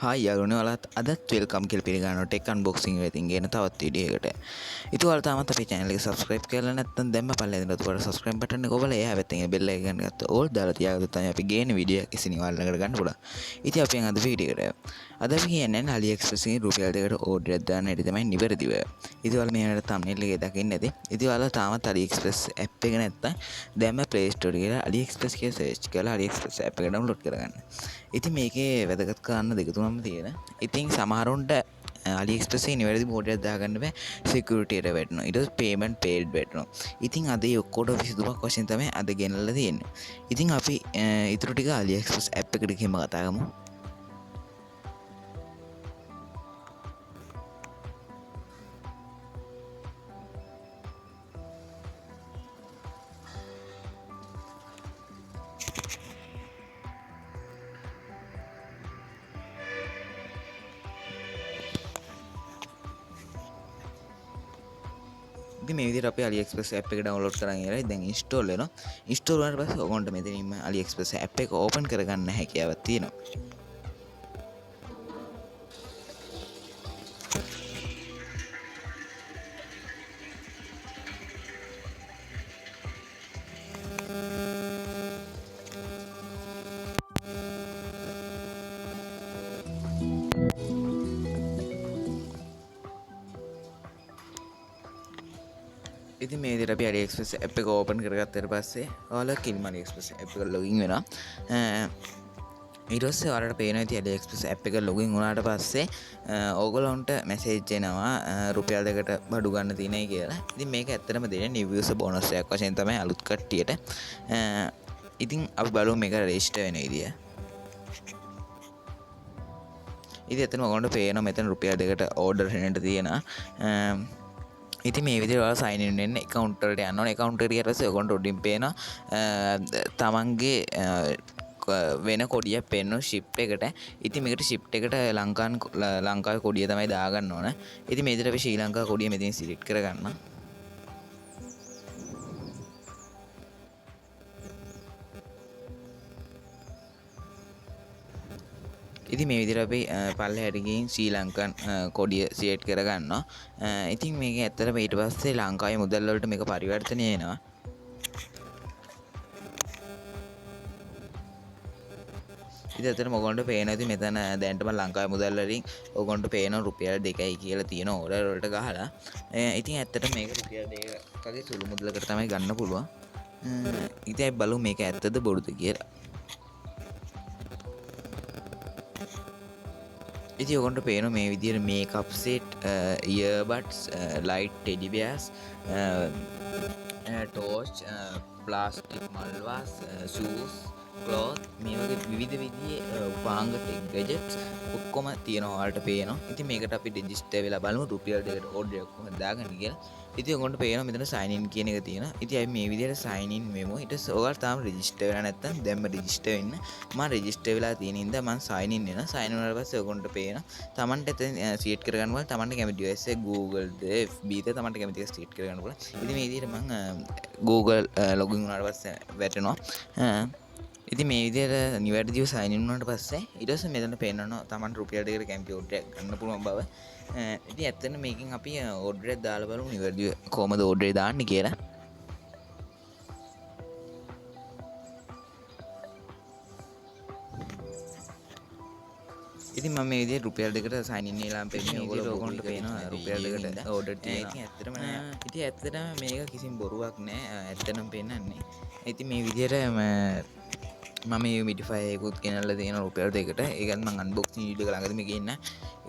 Hi යාළුවනේ ඔයාලත් අදත් welcome කියලා පිළිගන්නවා ටෙක් අන්බොක්සිං එකකින් ගෙන තවත් වීඩියෝ එකකට. ඉතින් ඔයාලා තාමත් අපේ channel එක subscribe කරලා නැත්නම් දැම්ම පල්ලෙන් ඉඳලා ඔයාලා subscribe button එක ඔබලා එහා පැත්තේ bell එක ගන්න ගත්තා. ඕල් දාලා තියාගත්තොත් තමයි අපි ගේන වීඩියෝ එක ඉසින් ඔයාලට ගන්න පුළුවන්. ඉතින් අපි අද වීඩියෝ එකට. අද අපි කියන්නේ AliExpress එකේ රුපියල් 2කට order එකක් දාන්න හැටි තමයි නිවැරදිව. ඉතින් ඔයාලා මේකට thumbnail එකේ දකින්න ඇති. ඉතින් ඔයාලා තාමත් AliExpress app එක නැත්නම් දැම්ම Play Store එකේ AliExpress කියලා search කරලා AliExpress app එක download කරගන්න. ඉතින් මේකේ වැදගත් කාරණා දෙක තුනක් තියෙනවා. ඉතින් සමහරුන්ට AliExpress එකේ නිවැරදි බෝඩයක් දාගන්න බෑ security එකට වැටෙනවා. ඊට පස්සේ payment paid වැටෙනවා. ඉතින් අද ඒ ඔක්කොට විසඳුමක් වශයෙන් තමයි අද ගෙනල්ලා තියෙන්නේ. ඉතින් අපි ඊටු ටික AliExpress app එකට ගිහින් කතා කරමු. ඉතින් මේ විදිහට අපි AliExpress app එක download කරන් ඉවරයි. දැන් install වෙනවා. install වුණාට පස්සේ ඔයගොන්ට මෙතනින්ම AliExpress app එක open කරගන්න හැකියාවක් තියෙනවා. ඉතින් මේ විදිහට අපි AliExpress app එක open කරගත්තාට පස්සේ ඔයාලා කිලිම AliExpress app එක login වෙනවා. ඊට පස්සේ ඔයාලට පේනවා ඉතින් AliExpress app එක login වුණාට පස්සේ ඕගොල්ලන්ට message එනවා රුපියල් 2කට බඩු ගන්න තියෙනයි කියලා. ඉතින් මේක ඇත්තටම දෙන්නේ new user bonus එකක් වශයෙන් තමයි අලුත් කට්ටියට. ඉතින් අපි බලමු මේක register වෙන විදිය. ඉතින් එතන ඔයගොල්ලන්ට පේනවා මෙතන රුපියල් 2කට order වෙන්නට තියෙනවා. ඉතින් මේ විදිහට ඔයාලා sign in වෙන්න account වලට යන්න ඕනේ. account එකට ගියට පස්සේ ඔයගොල්ලන්ට උඩින් පේනවා තමන්ගේ වෙන කොඩියක් පෙන්වන ship එකට. ඉතින් මේකට ship එකට ලංකාවේ කොඩිය තමයි දාගන්න ඕන. ඉතින් මේ විදිහට අපි ශ්‍රී ලංකා කොඩිය මෙතනින් select කරගන්න. ඉතින් මේ විදිහට අපි පල්ලෙහාට ගිහින් ශ්‍රී ලංකන් කොඩිය සිලෙක්ට් කරගන්නවා. ඉතින් මේක ඇත්තටම ඊට පස්සේ ලංකාවේ මුදල් වලට මේක පරිවර්තනය වෙනවා. ඉතින් ඇත්තටම ඔයගොල්ලන්ට පේනවා ඉතින් මෙතන දැනටම ලංකාවේ මුදල් වලින් ඔයගොල්ලන්ට පේන රුපියල් 2යි කියලා තියෙන ඕඩර් වලට ගහලා. ඉතින් ඇත්තටම මේක රුපියල් 2කගේ සුළු මුදලකට තමයි ගන්න පුළුවන්. ඉතින් අපි බලමු මේක ඇත්තද බොරුද කියලා. ඉතින් ඔයගොල්ලන්ට පේනවා මේ විදිහට makeup set earbuds light teddy bears torch plastic malwas shoes cloth මේ වගේ විවිධ විදිහේ උපාංග ටෙක් ගැජට්ස් ඔක්කොම තියෙනවා ඔයාලට පේනවා. ඉතින් මේකට අපි රෙජිස්ටර් වෙලා බලමු රුපියල් 2කට ඕඩර් එකක් කොහොමද දාගන්නේ කියලා. ඉතින් ඔයගොල්ලන්ට පේනවා මෙතන sign in කියන එක තියෙනවා. ඉතින් අපි මේ විදිහට sign in වෙමු. ඊට පස්සේ ඔයාලා තාම රෙජිස්ටර් වෙලා නැත්නම් දැන්ම රෙජිස්ටර් වෙන්න. මම රෙජිස්ටර් වෙලා තියෙන හින්දා මම sign in වෙනවා. sign in වුණාට පස්සේ ඔයගොල්ලන්ට පේනවා තමන්ට එතන select කරගන්න ඕන තමන්ට කැමති OS එක Google ද FB ද තමන්ට කැමති එක select කරගන්න පුළුවන්. ඉතින් මේ විදිහට මම Google login වුණාට පස්සේ වැටෙනවා. ඉතින් මේ විදිහට නිවැරදිව sign in වුණාට පස්සේ ඊට පස්සේ මෙතන පේනවා තමන්ට රුපියල් 2කට කැමති order එකක් ගන්න පුළුවන් බව. ඉතින් ඇත්තටම මේකෙන් අපි order එකක් දාලා බලමු නිවැරදිව කොහමද order එක දාන්නේ කියලා. ඉතින් මම මේ විදිහට රුපියල් 2කට sign in වෙලා පෙන්නේ ඔයගොල්ලන්ට පේනවා රුපියල් 2කට order තියෙනවා. ඉතින් ඇත්තටම නෑ. ඉතින් ඇත්තටම මේක කිසිම බොරුවක් නෑ. ඇත්තටම පෙන්නන්නේ. ඉතින් මේ විදිහට මම මේ Humidify එකකුත් ගෙනල්ලා තියෙන රුපියල් 2කට. ඒකත් මම unboxing වීඩියෝ එක ළඟදී මේක ඉන්න.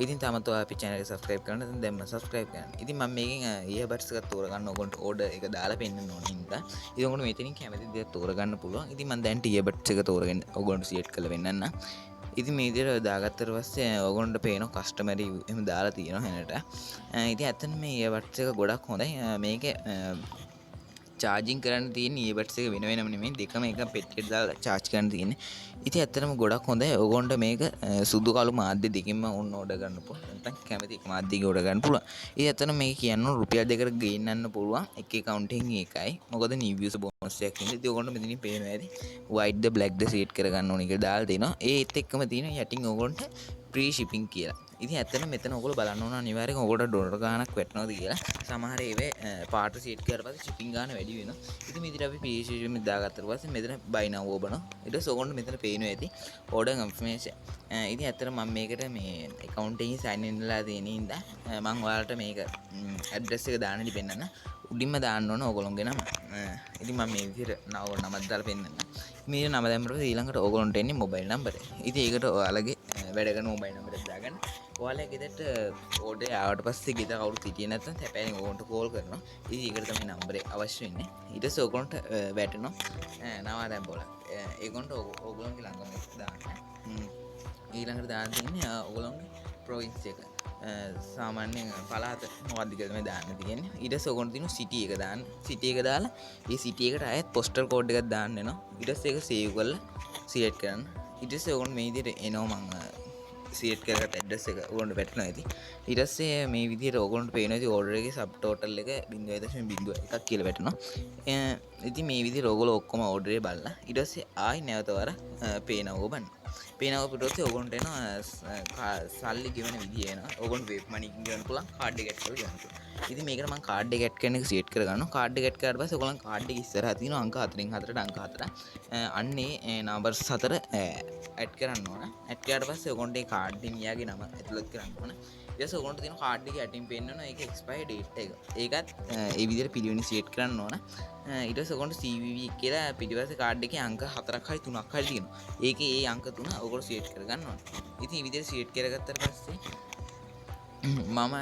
ඉතින් තාමත් ඔයා අපේ channel එක subscribe කරන්න නැත්නම් දැන්ම subscribe කරන්න. ඉතින් මම මේකෙන් earbuds එකක් තෝරගන්න ඕගොල්ලන්ට order එක දාලා පෙන්නන්න ඕන හින්දා. ඉතින් ඔයගොල්ලෝ මෙතනින් කැමති දේ තෝරගන්න පුළුවන්. ඉතින් මම දැන් earbuds එක තෝරගෙන ඔයගොල්ලන්ට select කරලා වෙන්නන්න. ඉතින් මේ විදිහට දාගත්තට පස්සේ ඔයගොල්ලන්ට පේනවා කස්ටමරි එහෙම දාලා තියෙනවා හැනට. ඉතින් ඇත්තටම මේ earbuds එක ගොඩක් හොඳයි. මේකේ චාර්ජින් කරන්න තියෙන ඊබඩ්ස් එක වෙන වෙනම නෙමෙයි දෙකම එක පෙට්ටියට දාලා චාර්ජ් කරන්න තියෙන්නේ. ඉතින් ඇත්තටම ගොඩක් හොඳයි. ඕගොන්ට මේක සුදු කළු මාධ්‍ය දෙකෙන්ම ඕන ඕඩර් ගන්න පුළුවන්. නැත්නම් කැමති එක මාධ්‍යයක ඕඩර් ගන්න පුළුවන්. ඉතින් ඇත්තටම මේක කියන්න රුපියල් 2කට ගේන්නන්න පුළුවන්. එක account එකකින් ඒකයි. මොකද new user bonus එකක් ඉන්නේ. ඉතින් ඕගොන්ට මෙතනින් පේනවා ඇති. white ද black ද set කරගන්න ඕන එක දාලා දෙනවා. ඒත් එක්කම තියෙන යටින් ඕගොන්ට free shipping කියලා. ඉතින් ඇත්තටම මෙතන ඔයගොල්ලෝ බලන්න ඕන අනිවාර්යෙන් ඔයගොල්ලෝ ඩොලර් ගාණක් වැටෙනවද කියලා. සමහර ඒවා පාට සීට් කරලා පස්සේ shipping ගාණ වැඩි වෙනවා. ඉතින් මේ විදිහට අපි free shipping දාගත්තට පස්සේ මෙතන buy now ඕබනවා. ඊට පස්සේ ඔයගොල්ලෝ මෙතන පේනවා ඇති order confirmation. ඉතින් ඇත්තටම මම මේකට මේ account එකේ sign in වෙලා තියෙන ඉඳලා මම ඔයාලට මේක address එක දාන්න ඉදි පෙන්නන්න. උඩින්ම දාන්න ඕන ඕගොල්ලෝගේ නම. ඉතින් මම මේ විදිහට නමක් දාලා පෙන්නන්න. මේ නම දැම්මම ඊළඟට ඕගොල්ලන්ට එන්නේ mobile number. ඉතින් ඒකට ඔයාලගේ වැඩ කරන mobile number එක දාගන්න. ඔයාලා ගෙදරට ඕඩර් ආවට පස්සේ ගෙදර කවුරුත් හිටියේ නැත්නම් හැබැයි ඕගොල්ලන්ට කෝල් කරනවා. ඉතින් ඒකට තමයි නම්බරේ අවශ්‍ය වෙන්නේ. ඊට පස්සේ ඕගොල්ලන්ට වැටෙනවා නවාදැන් බෝල. ඒගොල්ලන්ට ඕගොල්ලන්ගේ ළඟම දාන්න. ඊළඟට දාන්න තියෙන්නේ ඕගොල්ලන්ගේ ප්‍රොවින්ස් එක. සාමාන්‍යයෙන් පළාත මොකක්ද කියලා තමයි දාන්න තියෙන්නේ. ඊට පස්සේ ඕගොල්ලන්ට තියෙන සිටි එක දාන්න. සිටි එක දාලා ඒ සිටි එකට ආයෙත් පෝස්ටල් කෝඩ් එකක් දාන්න වෙනවා. ඊට පස්සේ ඒක සේව් කරලා සිලෙක්ට් කරන්න. ඊට පස්සේ ඕගොල්ලෝ මේ විදිහට එනවා මම සිලෙක්ට් කරගත්ත ඇඩ්‍රස් එක ඕගොල්ලන්ට වැටෙනවා ඇති. ඊට පස්සේ මේ විදිහට ඕගොල්ලන්ට පේනවා ඉතින් ඕඩර් එකේ සබ් ටෝටල් එක 0.01ක් කියලා වැටෙනවා. ඉතින් මේ විදිහට ඕගොල්ලෝ ඔක්කොම ඕඩරේ බලලා ඊට පස්සේ ආයි නැවත වර පේනවා ඕබන්. පේනවා පිටුපස්සේ ඕගොල්ලන්ට එනවා සල්ලි ගෙවන විදිය එනවා. ඕගොල්ලන්ට වෙබ් මනි ගෙවන්න පුළුවන් කාඩ් එක ඇඩ් කරලා ගෙවන්න පුළුවන්. ඉතින් මේකට මම කාඩ් එක ඇඩ් කරන එක සිලෙක්ට් කරගන්නවා. කාඩ් එක ඇඩ් කරාට පස්සේ ඕගොල්ලන් කාඩ් එක ඉස්සරහා තියෙන අංක 4න් 4ට අංක 4. අන්නේ නම්බර් 4 ඇඩ් කරන්න ඕන. ඇඩ් කරාට පස්සේ ඕගොල්ලන්ට ඒ කාඩ් එකේ මියාගේ නම ඇතුළත් කරන්න ඕන. ඊට පස්සේ ඕගොල්ලන්ට තියෙන කාඩ් එකේ යටින් පෙන්නනවා ඒක එක්ස්පයර් ඩේට් එක. ඒකත් ඒ විදිහට පිළිවෙලින් සිලෙක්ට් කරන්න ඕන. ඊට පස්සේ ඔයගොල්ලෝ CVV කියලා පිටිපස්සේ කාඩ් එකේ අංක 4ක් හරි 3ක් හරි තියෙනවා. ඒකේ ඒ අංක 3 ඔයගොල්ලෝ සිලෙක්ට් කරගන්න ඕන. ඉතින් මේ විදිහට සිලෙක්ට් කරගත්තට පස්සේ මම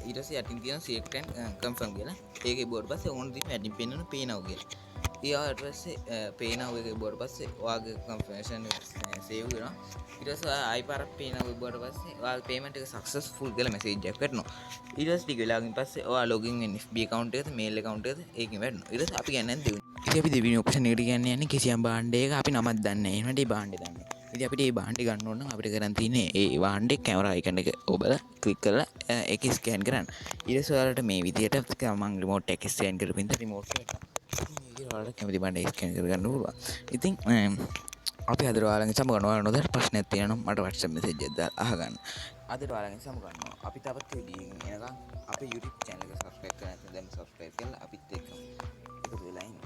ඊට පස්සේ යටින් තියෙන select and confirm කියලා ඒකේ බෝඩ් පස්සේ ඔයගොල්ලෝ තියෙන යටින් පෙන්නන pay now කියලා. ඊට පස්සේ pay now එකේ බෝඩ් පස්සේ ඔයාගේ confirmation save වෙනවා. ඊට පස්සේ ආයි පාරක් pay now එකේ බෝඩ් පස්සේ ඔයාගේ payment එක successful කියලා message එකක් වැටෙනවා. ඊට පස්සේ ටික වෙලාවකින් පස්සේ ඔයා login වෙන FB account එකට mail account එකට ඒකෙන් වැටෙනවා. ඊට පස්සේ අපි කියන්නේ දෙවෙනි. ඉතින් අපි දෙවෙනි option එකට කියන්නේ යන්නේ කිසියම් භාණ්ඩයක අපි නමක් දන්නේ නැහැ. එහෙනම් මේ භාණ්ඩය දන්නේ. ඉතින් අපිට මේ භාණ්ඩය ගන්න ඕන නම් අපිට කරන් තියෙන්නේ ඒ භාණ්ඩේ කැමරා අයිකන් එක ඔබලා ක්ලික් කරලා ඒක ස්කෑන් කරන්න. ඊට පස්සේ ඔයාලට මේ විදිහට මම රිමෝට් එක ස්කෑන් කරපින් රිමෝට් එක. ඉතින් මේක ඔයාලට කැමති භාණ්ඩේ ස්කෑන් කරගන්න පුළුවන්. ඉතින් අපි අද ඔයාලගෙන් සමගන්න ඔයාලා නොදැන ප්‍රශ්නයක් තියෙනවා නම් මට WhatsApp message එකක් දාලා අහගන්න. අද ඔයාලගෙන් සමගන්නවා. අපි තවත් වීඩියෝ එකකින් එනකම් අපේ YouTube channel එක subscribe කරලා නැත්නම් දැන් subscribe කරලා අපිත් එක්ක එකතු වෙලා ඉන්න.